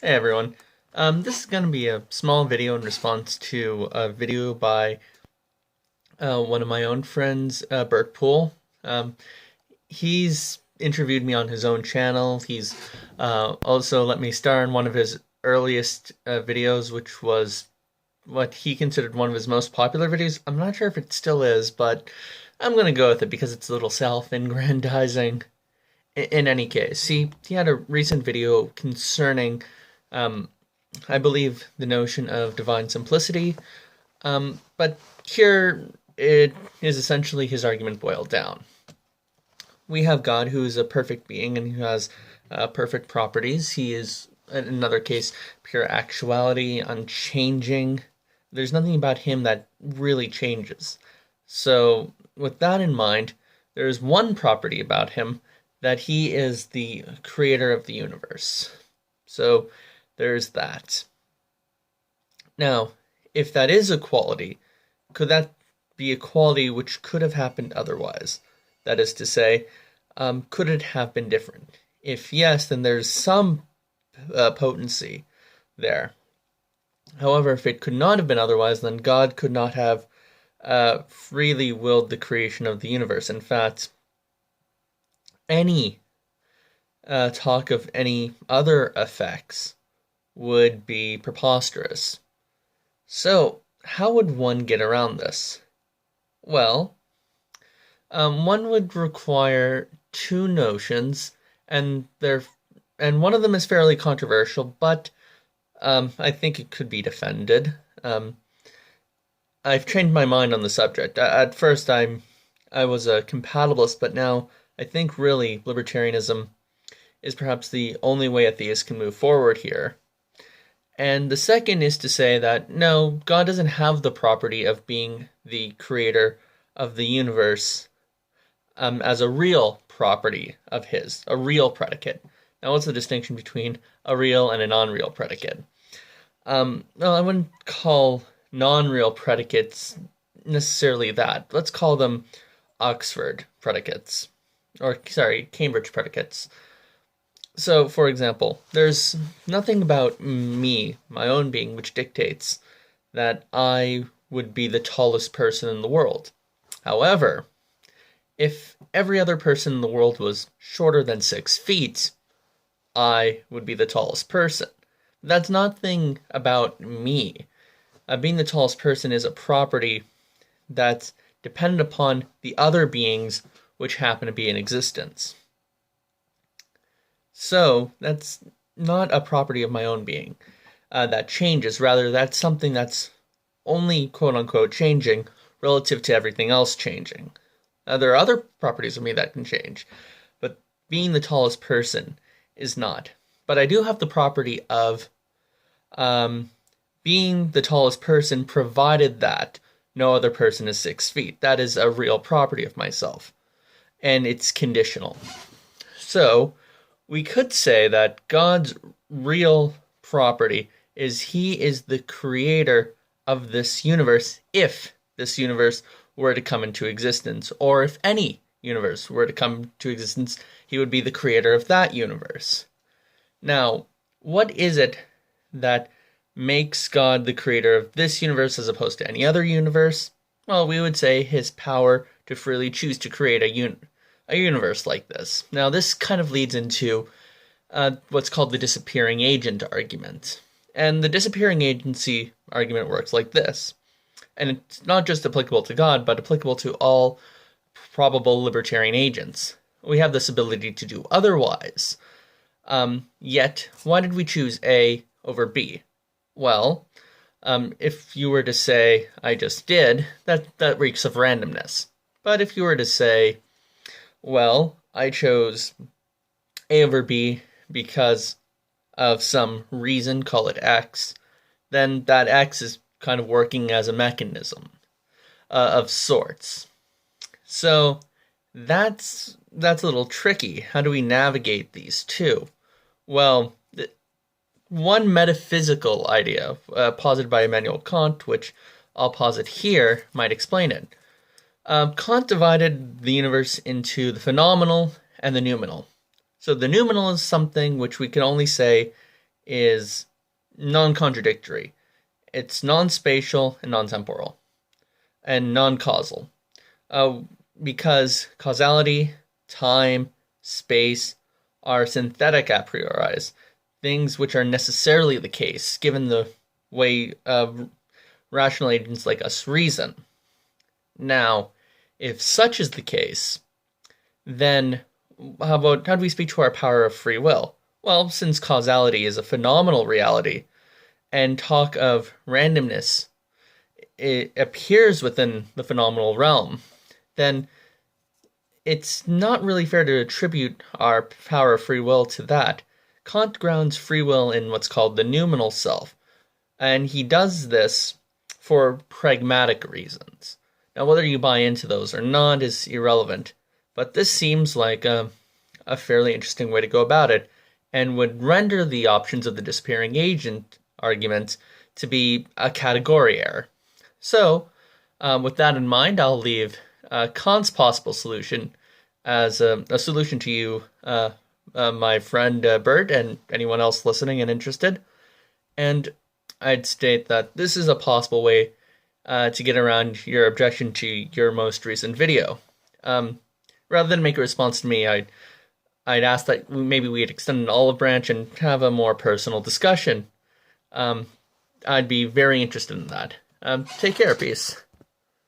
Hey everyone. This is going to be a small video in response to a video by one of my own friends, Bert Poole. He's interviewed me on his own channel. He's also let me star in one of his earliest videos, which was what he considered one of his most popular videos. I'm not sure if it still is, but I'm going to go with it because it's a little self-aggrandizing. In any case, he had a recent video concerning um, I believe the notion of divine simplicity, but here it is essentially his argument boiled down. We have God who is a perfect being and who has perfect properties. He is, in another case, pure actuality, unchanging. There's nothing about him that really changes. So, with that in mind, there is one property about him that he is the creator of the universe. So, there's that. Now, if that is a quality, could that be a quality which could have happened otherwise? That is to say, could it have been different? If yes, then there's some potency there. However, if it could not have been otherwise, then God could not have freely willed the creation of the universe. In fact, any talk of any other effects would be preposterous. So, how would one get around this? Well, one would require two notions, and one of them is fairly controversial, but I think it could be defended. I've changed my mind on the subject. At first, I was a compatibilist, but now I think really libertarianism is perhaps the only way atheists can move forward here. And the second is to say that, no, God doesn't have the property of being the creator of the universe as a real property of his, a real predicate. Now, what's the distinction between a real and a non-real predicate? Well, I wouldn't call non-real predicates necessarily that. Let's call them Oxford predicates, or, sorry, Cambridge predicates. So, for example, there's nothing about me, my own being, which dictates that I would be the tallest person in the world. However, if every other person in the world was shorter than 6 feet, I would be the tallest person. That's nothing about me. Being the tallest person is a property that's dependent upon the other beings which happen to be in existence. So, that's not a property of my own being that changes. Rather, that's something that's only quote-unquote changing relative to everything else changing. There are other properties of me that can change, but being the tallest person is not. But I do have the property of being the tallest person provided that no other person is 6 feet. That is a real property of myself, and it's conditional. So, we could say that God's real property is he is the creator of this universe if this universe were to come into existence, or if any universe were to come to existence, he would be the creator of that universe. Now, what is it that makes God the creator of this universe as opposed to any other universe? Well, we would say his power to freely choose to create a universe like this. Now, this kind of leads into what's called the disappearing agent argument. And the disappearing agency argument works like this. And it's not just applicable to God, but applicable to all probable libertarian agents. We have this ability to do otherwise. Yet, why did we choose A over B? Well, if you were to say, I just did, that reeks of randomness. But if you were to say, well, I chose A over B because of some reason, call it X, then that X is kind of working as a mechanism of sorts. So that's a little tricky. How do we navigate these two? Well, one metaphysical idea posited by Immanuel Kant, which I'll posit here, might explain it. Kant divided the universe into the phenomenal and the noumenal. So the noumenal is something which we can only say is non-contradictory. It's non-spatial and non-temporal and non-causal. Because causality, time, space are synthetic a priori, things which are necessarily the case given the way rational agents like us reason. Now, if such is the case, then how do we speak to our power of free will? Well, since causality is a phenomenal reality, and talk of randomness, it appears within the phenomenal realm, then it's not really fair to attribute our power of free will to that. Kant grounds free will in what's called the noumenal self, and he does this for pragmatic reasons. Now, whether you buy into those or not is irrelevant, but this seems like a fairly interesting way to go about it, and would render the options of the disappearing agent argument to be a category error. So, with that in mind, I'll leave Kant's possible solution as a solution to you, my friend Bert, and anyone else listening and interested. And I'd state that this is a possible way to get around your objection to your most recent video. Rather than make a response to me, I'd ask that maybe we'd extend an olive branch and have a more personal discussion. I'd be very interested in that. Take care, peace.